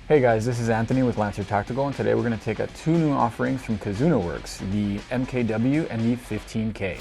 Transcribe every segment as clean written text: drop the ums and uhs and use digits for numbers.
Hey guys, this is Anthony with Lancer Tactical, and today we're going to take two new offerings from Kizuna Works, the MKW and the 15K.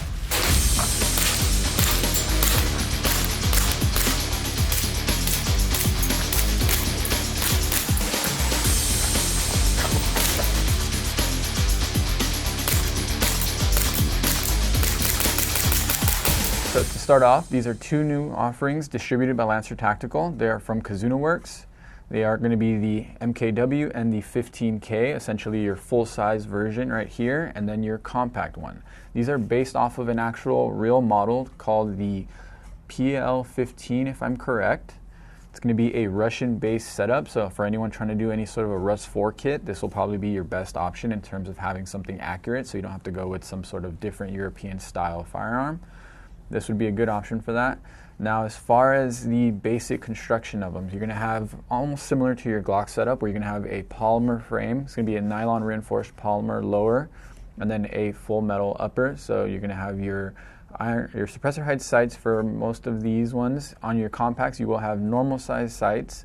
So to start off, these are two new offerings distributed by Lancer Tactical. They are from Kizuna Works. They are going to be the MKW and the 15K, essentially your full-size version right here, and then your compact one. These are based off of an actual real model called the PL15, if I'm correct. It's going to be a Russian-based setup, so for anyone trying to do any sort of a Rus 4 kit, this will probably be your best option in terms of having something accurate, so you don't have to go with some sort of different European style firearm. This would be a good option for that. Now, as far as the basic construction of them, you're going to have almost similar to your Glock setup, where you're going to have a polymer frame. It's going to be a nylon reinforced polymer lower, and then a full metal upper. So you're going to have your suppressor height sights for most of these ones. On your compacts, you will have normal size sights.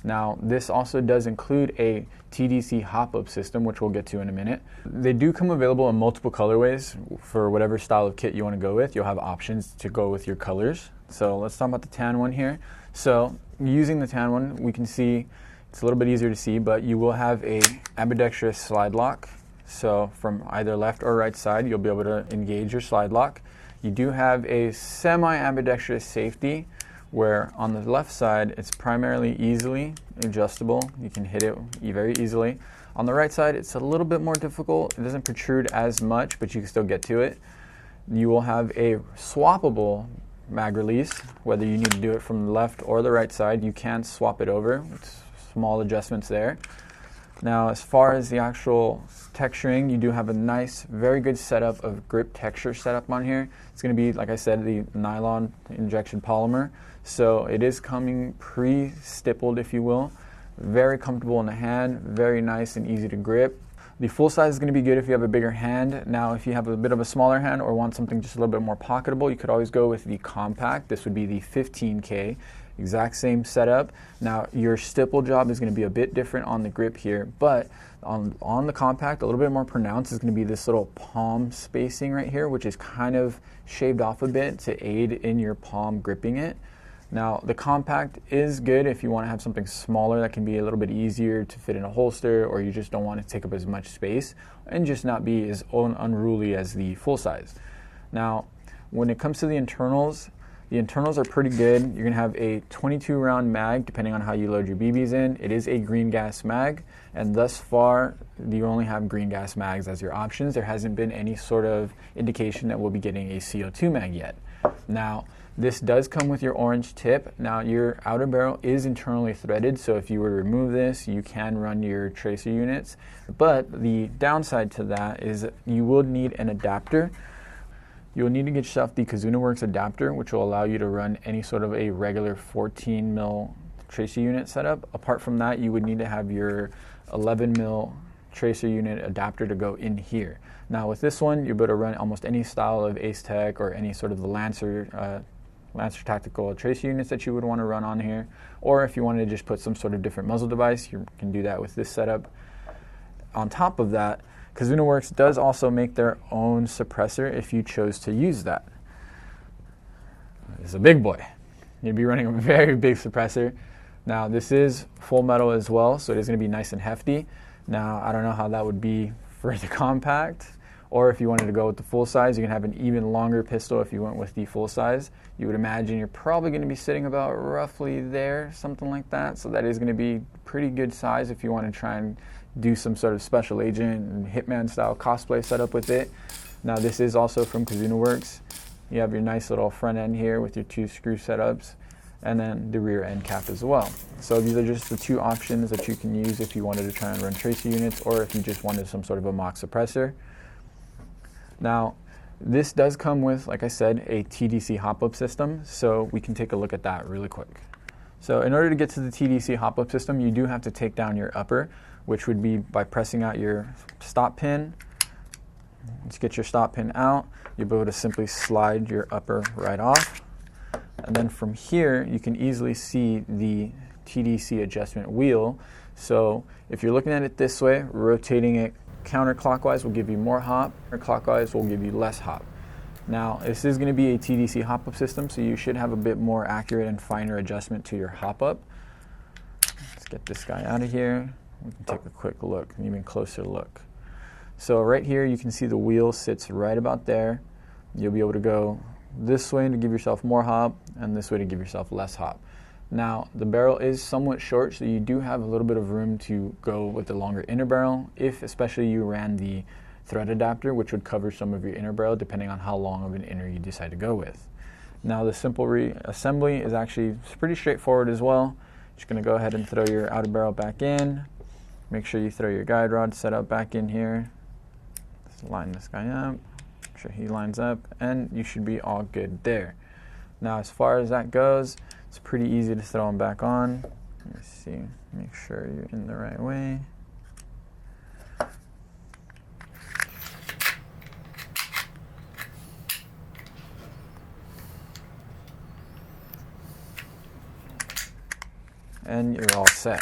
Now, this also does include a TDC Hop-Up system, which we'll get to in a minute. They do come available in multiple colorways. For whatever style of kit you want to go with, you'll have options to go with your colors. So let's talk about the tan one here. So using the tan one, we can see it's a little bit easier to see, but you will have a ambidextrous slide lock. So from either left or right side, you'll be able to engage your slide lock. You do have a semi-ambidextrous safety, where on the left side, it's primarily easily adjustable. You can hit it very easily. On the right side, it's a little bit more difficult. It doesn't protrude as much, but you can still get to it. You will have a swappable mag release. Whether you need to do it from the left or the right side, you can swap it over with small adjustments there. Now, as far as the actual texturing, you do have a nice, very good setup of grip texture setup on here. It's going to be, like I said, the nylon injection polymer. So it is coming pre-stippled, if you will. Very comfortable in the hand, very nice and easy to grip. The full size is going to be good if you have a bigger hand. Now, if you have a bit of a smaller hand or want something just a little bit more pocketable, you could always go with the compact. This would be the 15K. Exact same setup. Now, your stipple job is going to be a bit different on the grip here, but on the compact, a little bit more pronounced is going to be this little palm spacing right here, which is kind of shaved off a bit to aid in your palm gripping it. Now, the compact is good if you want to have something smaller that can be a little bit easier to fit in a holster, or you just don't want to take up as much space and just not be as unruly as the full size. Now, when it comes to the internals are pretty good. You're going to have a 22 round mag depending on how you load your BBs in. It is a green gas mag, and thus far you only have green gas mags as your options. There hasn't been any sort of indication that we'll be getting a CO2 mag yet. Now, this does come with your orange tip. Now, your outer barrel is internally threaded, so if you were to remove this, you can run your tracer units. But the downside to that is you will need an adapter. You'll need to get yourself the Kizuna Works adapter, which will allow you to run any sort of a regular 14 mil tracer unit setup. Apart from that, you would need to have your 11 mil tracer unit adapter to go in here. Now, with this one, you're able to run almost any style of Ace Tech or any sort of the Lancer Tactical tracer units that you would want to run on here. Or if you wanted to just put some sort of different muzzle device, you can do that with this setup. On top of that, Kizuna Works does also make their own suppressor if you chose to use that. It's a big boy. You'd be running a very big suppressor. Now, this is full metal as well, so it is going to be nice and hefty. Now, I don't know how that would be for the compact, or if you wanted to go with the full size, you can have an even longer pistol if you went with the full size. You would imagine you're probably going to be sitting about roughly there, something like that. So that is going to be pretty good size if you want to try and do some sort of special agent and hitman style cosplay setup with it. Now, this is also from Kizuna Works. You have your nice little front end here with your 2 screw setups, and then the rear end cap as well. So these are just the 2 options that you can use if you wanted to try and run tracer units, or if you just wanted some sort of a mock suppressor. Now, this does come with, like I said, a TDC Hop-Up system, so we can take a look at that really quick. So in order to get to the TDC Hop-Up system, you do have to take down your upper, which would be by pressing out your stop pin. Let's get your stop pin out. You'll be able to simply slide your upper right off. And then from here, you can easily see the TDC adjustment wheel. So if you're looking at it this way, rotating it counterclockwise will give you more hop, or clockwise will give you less hop. Now, this is going to be a TDC hop-up system, so you should have a bit more accurate and finer adjustment to your hop-up. Let's get this guy out of here. We can take a quick look, an even closer look. So right here, you can see the wheel sits right about there. You'll be able to go this way to give yourself more hop, and this way to give yourself less hop. Now, the barrel is somewhat short, so you do have a little bit of room to go with the longer inner barrel, if especially you ran the thread adapter, which would cover some of your inner barrel, depending on how long of an inner you decide to go with. Now, the simple reassembly is actually pretty straightforward as well. Just going to go ahead and throw your outer barrel back in. Make sure you throw your guide rod setup back in here. Let's line this guy up. Make sure he lines up, and you should be all good there. Now, as far as that goes, it's pretty easy to throw them back on. Let me see, make sure you're in the right way. And you're all set.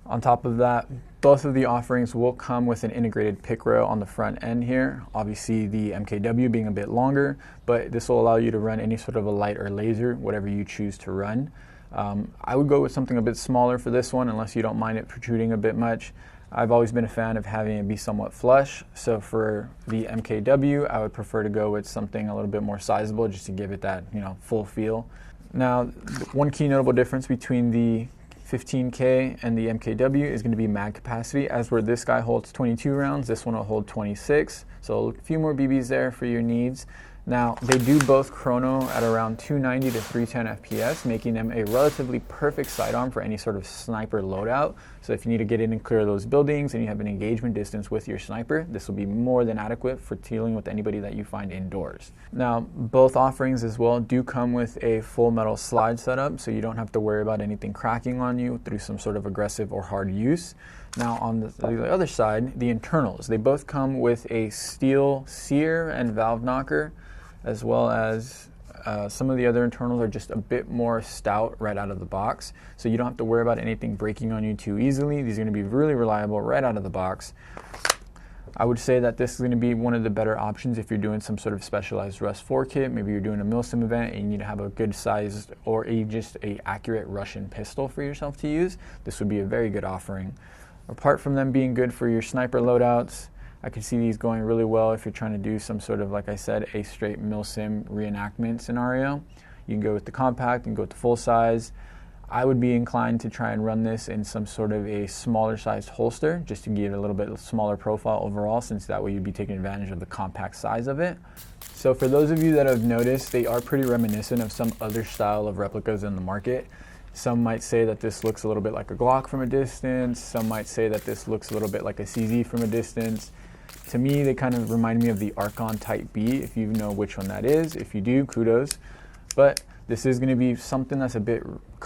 On top of that, both of the offerings will come with an integrated pick rail on the front end here. Obviously the MKW being a bit longer, but this will allow you to run any sort of a light or laser, whatever you choose to run. I would go with something a bit smaller for this one, unless you don't mind it protruding a bit much. I've always been a fan of having it be somewhat flush, so for the MKW, I would prefer to go with something a little bit more sizable, just to give it that, full feel. Now, one key notable difference between the 15K and the MKW is going to be mag capacity. As where this guy holds 22 rounds, this one will hold 26. So a few more BBs there for your needs. Now, they do both chrono at around 290 to 310 FPS, making them a relatively perfect sidearm for any sort of sniper loadout. So if you need to get in and clear those buildings and you have an engagement distance with your sniper, this will be more than adequate for dealing with anybody that you find indoors. Now, both offerings as well do come with a full metal slide setup, so you don't have to worry about anything cracking on you through some sort of aggressive or hard use. Now, on the other side, the internals, they both come with a steel sear and valve knocker, as well as some of the other internals are just a bit more stout right out of the box. So you don't have to worry about anything breaking on you too easily. These are going to be really reliable right out of the box. I would say that this is going to be one of the better options if you're doing some sort of specialized Rust 4 kit. Maybe you're doing a milsim event and you need to have a good sized or just a accurate Russian pistol for yourself to use. This would be a very good offering. Apart from them being good for your sniper loadouts, I could see these going really well if you're trying to do some sort of, like I said, a straight milsim reenactment scenario. You can go with the compact, you can go with the full size. I would be inclined to try and run this in some sort of a smaller sized holster, just to give it a little bit smaller profile overall, since that way you'd be taking advantage of the compact size of it. So for those of you that have noticed, they are pretty reminiscent of some other style of replicas in the market. Some might say that this looks a little bit like a Glock from a distance. Some might say that this looks a little bit like a CZ from a distance. To me, they kind of remind me of the Archon Type B, if you know which one that is. If you do, kudos. But this is going to be something that's a bit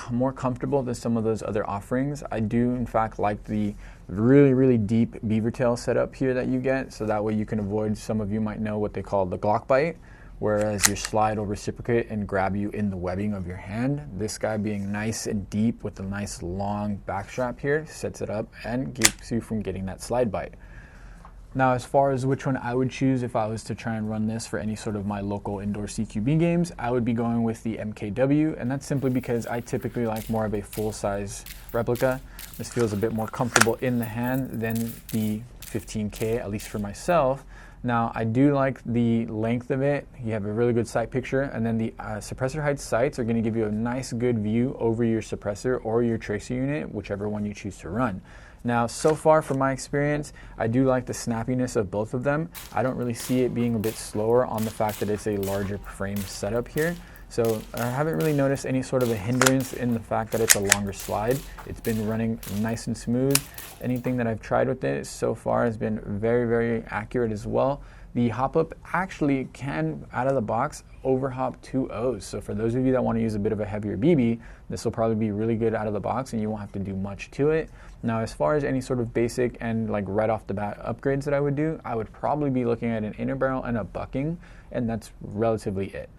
more comfortable than some of those other offerings. I do, in fact, like the really, really deep beaver tail setup here that you get, so that way you can avoid, some of you might know what they call the Glock bite, whereas your slide will reciprocate and grab you in the webbing of your hand. This guy being nice and deep with a nice long backstrap here sets it up and keeps you from getting that slide bite. Now, as far as which one I would choose if I was to try and run this for any sort of my local indoor CQB games, I would be going with the MKW, and that's simply because I typically like more of a full-size replica. This feels a bit more comfortable in the hand than the 15K, at least for myself. Now, I do like the length of it. You have a really good sight picture, and then the suppressor height sights are going to give you a nice good view over your suppressor or your tracer unit, whichever one you choose to run. Now, so far from my experience, I do like the snappiness of both of them. I don't really see it being a bit slower on the fact that it's a larger frame setup here. So I haven't really noticed any sort of a hindrance in the fact that it's a longer slide. It's been running nice and smooth. Anything that I've tried with it so far has been very, very accurate as well. The hop-up actually can, out of the box, overhop 2 O's. So for those of you that want to use a bit of a heavier BB, this will probably be really good out of the box and you won't have to do much to it. Now, as far as any sort of basic and like right off the bat upgrades that I would do, I would probably be looking at an inner barrel and a bucking, and that's relatively it.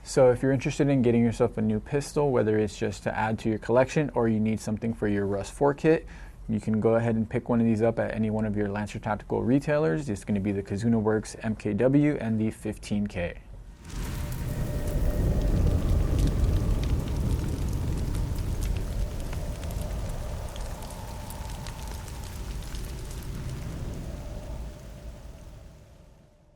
So if you're interested in getting yourself a new pistol, whether it's just to add to your collection or you need something for your Rust 4 kit, you can go ahead and pick one of these up at any one of your Lancer Tactical retailers. It's going to be the Kizuna Works MKW and the 15K.